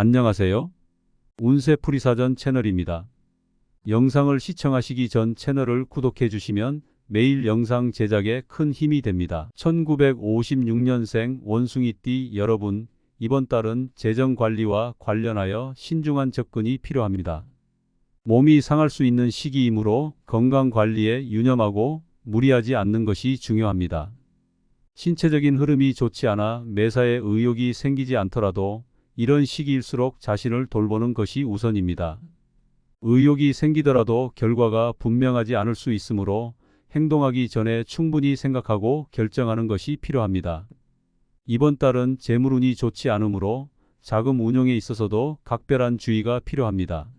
안녕하세요. 운세풀이사전 채널입니다. 영상을 시청하시기 전 채널을 구독해 주시면 매일 영상 제작에 큰 힘이 됩니다. 1956년생 원숭이띠 여러분, 이번 달은 재정관리와 관련하여 신중한 접근이 필요합니다. 몸이 상할 수 있는 시기이므로 건강관리에 유념하고 무리하지 않는 것이 중요합니다. 신체적인 흐름이 좋지 않아 매사에 의욕이 생기지 않더라도 이런 시기일수록 자신을 돌보는 것이 우선입니다. 의욕이 생기더라도 결과가 분명하지 않을 수 있으므로 행동하기 전에 충분히 생각하고 결정하는 것이 필요합니다. 이번 달은 재물운이 좋지 않으므로 자금 운용에 있어서도 각별한 주의가 필요합니다.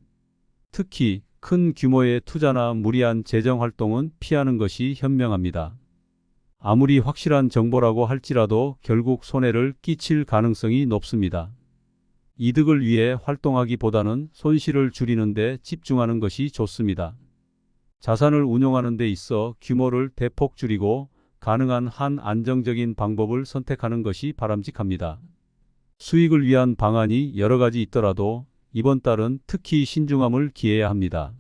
특히 큰 규모의 투자나 무리한 재정 활동은 피하는 것이 현명합니다. 아무리 확실한 정보라고 할지라도 결국 손해를 끼칠 가능성이 높습니다. 이득을 위해 활동하기보다는 손실을 줄이는 데 집중하는 것이 좋습니다. 자산을 운용하는 데 있어 규모를 대폭 줄이고 가능한 한 안정적인 방법을 선택하는 것이 바람직합니다. 수익을 위한 방안이 여러 가지 있더라도 이번 달은 특히 신중함을 기해야 합니다.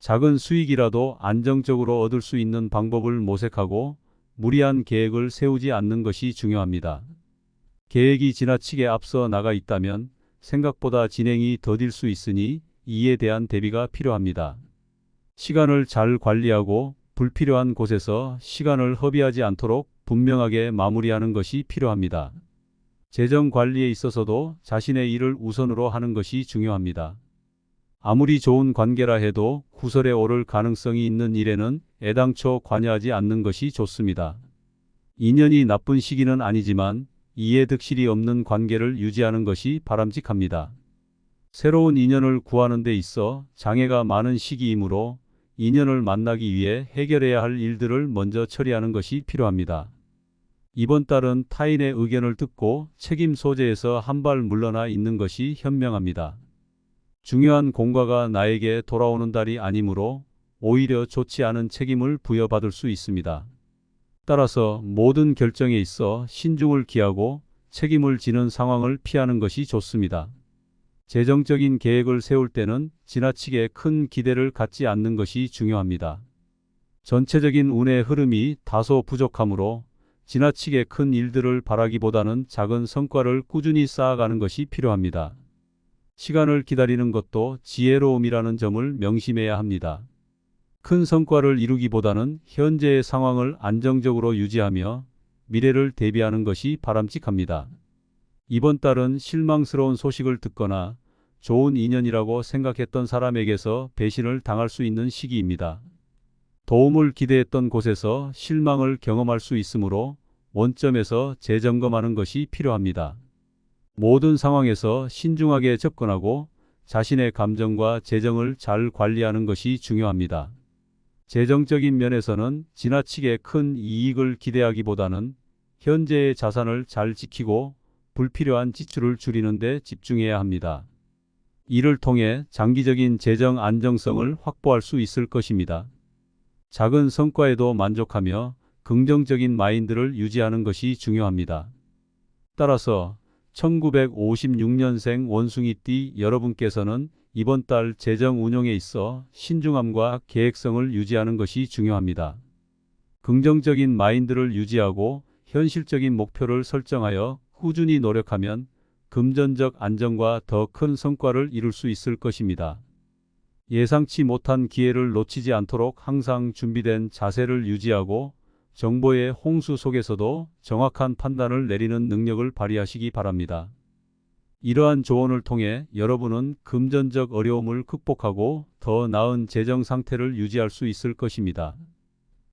작은 수익이라도 안정적으로 얻을 수 있는 방법을 모색하고 무리한 계획을 세우지 않는 것이 중요합니다. 계획이 지나치게 앞서 나가 있다면 생각보다 진행이 더딜 수 있으니 이에 대한 대비가 필요합니다. 시간을 잘 관리하고 불필요한 곳에서 시간을 허비하지 않도록 분명하게 마무리하는 것이 필요합니다. 재정 관리에 있어서도 자신의 일을 우선으로 하는 것이 중요합니다. 아무리 좋은 관계라 해도 후설에 오를 가능성이 있는 일에는 애당초 관여하지 않는 것이 좋습니다. 인연이 나쁜 시기는 아니지만 이해득실이 없는 관계를 유지하는 것이 바람직합니다. 새로운 인연을 구하는 데 있어 장애가 많은 시기이므로 인연을 만나기 위해 해결해야 할 일들을 먼저 처리하는 것이 필요합니다. 이번 달은 타인의 의견을 듣고 책임 소재에서 한 발 물러나 있는 것이 현명합니다. 중요한 공과가 나에게 돌아오는 달이 아니므로 오히려 좋지 않은 책임을 부여받을 수 있습니다. 따라서 모든 결정에 있어 신중을 기하고 책임을 지는 상황을 피하는 것이 좋습니다. 재정적인 계획을 세울 때는 지나치게 큰 기대를 갖지 않는 것이 중요합니다. 전체적인 운의 흐름이 다소 부족하므로 지나치게 큰 일들을 바라기보다는 작은 성과를 꾸준히 쌓아가는 것이 필요합니다. 시간을 기다리는 것도 지혜로움이라는 점을 명심해야 합니다. 큰 성과를 이루기보다는 현재의 상황을 안정적으로 유지하며 미래를 대비하는 것이 바람직합니다. 이번 달은 실망스러운 소식을 듣거나 좋은 인연이라고 생각했던 사람에게서 배신을 당할 수 있는 시기입니다. 도움을 기대했던 곳에서 실망을 경험할 수 있으므로 원점에서 재점검하는 것이 필요합니다. 모든 상황에서 신중하게 접근하고 자신의 감정과 재정을 잘 관리하는 것이 중요합니다. 재정적인 면에서는 지나치게 큰 이익을 기대하기보다는 현재의 자산을 잘 지키고 불필요한 지출을 줄이는 데 집중해야 합니다. 이를 통해 장기적인 재정 안정성을 확보할 수 있을 것입니다. 작은 성과에도 만족하며 긍정적인 마인드를 유지하는 것이 중요합니다. 따라서 1956년생 원숭이띠 여러분께서는 이번 달 재정 운용에 있어 신중함과 계획성을 유지하는 것이 중요합니다. 긍정적인 마인드를 유지하고 현실적인 목표를 설정하여 꾸준히 노력하면 금전적 안정과 더 큰 성과를 이룰 수 있을 것입니다. 예상치 못한 기회를 놓치지 않도록 항상 준비된 자세를 유지하고 정보의 홍수 속에서도 정확한 판단을 내리는 능력을 발휘하시기 바랍니다. 이러한 조언을 통해 여러분은 금전적 어려움을 극복하고 더 나은 재정 상태를 유지할 수 있을 것입니다.